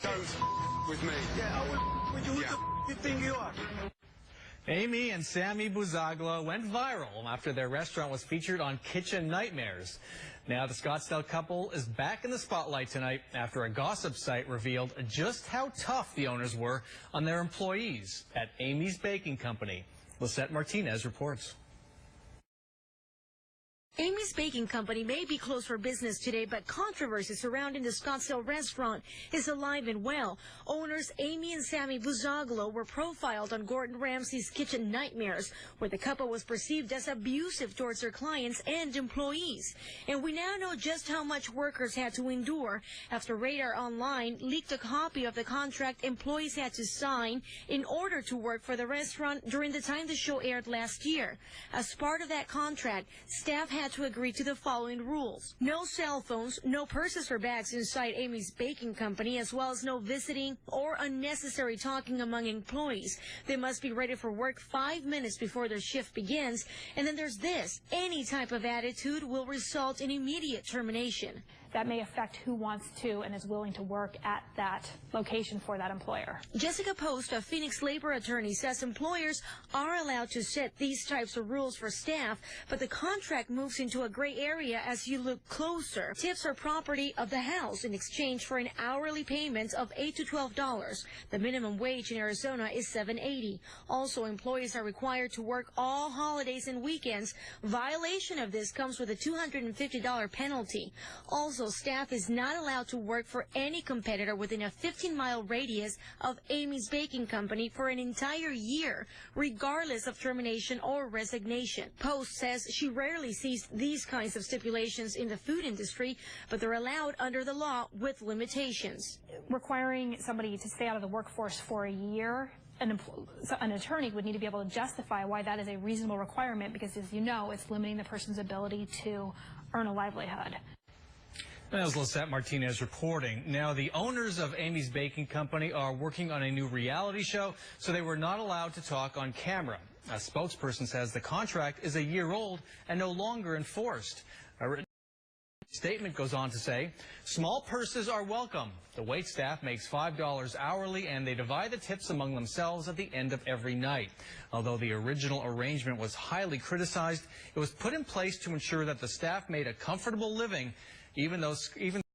Don't with me. Yeah, I would with you. Who the you think you are? Amy and Sammy Buzagla went viral after their restaurant was featured on Kitchen Nightmares. Now the Scottsdale couple is back in the spotlight tonight after a gossip site revealed just how tough the owners were on their employees at Amy's Baking Company. Lisette Martinez reports. Amy's Baking Company may be closed for business today, but controversy surrounding the Scottsdale restaurant is alive and well. Owners Amy and Sammy Buzagla were profiled on Gordon Ramsay's Kitchen Nightmares, where the couple was perceived as abusive towards their clients and employees. And we now know just how much workers had to endure after Radar Online leaked a copy of the contract employees had to sign in order to work for the restaurant during the time the show aired last year. As part of that contract, staff had to agree to the following rules. No cell phones, no purses or bags inside Amy's Baking Company, as well as no visiting or unnecessary talking among employees. They must be ready for work 5 minutes before their shift begins. And then there's this. Any type of attitude will result in immediate termination. That may affect who wants to and is willing to work at that location for that employer. Jessica Post, a Phoenix labor attorney, says employers are allowed to set these types of rules for staff, but the contract moves into a gray area as you look closer. Tips are property of the house in exchange for an hourly payment of $8 to $12. The minimum wage in Arizona is $7.80. Also, employees are required to work all holidays and weekends. Violation of this comes with a $250 penalty. Also, staff is not allowed to work for any competitor within a 15-mile radius of Amy's Baking Company for an entire year, regardless of termination or resignation. Post says she rarely sees these kinds of stipulations in the food industry, but they're allowed under the law with limitations. Requiring somebody to stay out of the workforce for a year, an attorney would need to be able to justify why that is a reasonable requirement, because, as you know, it's limiting the person's ability to earn a livelihood. That was Lisette Martinez reporting. Now, the owners of Amy's Baking Company are working on a new reality show, so they were not allowed to talk on camera. A spokesperson says the contract is a year old and no longer enforced. A written statement goes on to say, small purses are welcome. The waitstaff makes $5 hourly, and they divide the tips among themselves at the end of every night. Although the original arrangement was highly criticized, it was put in place to ensure that the staff made a comfortable living, even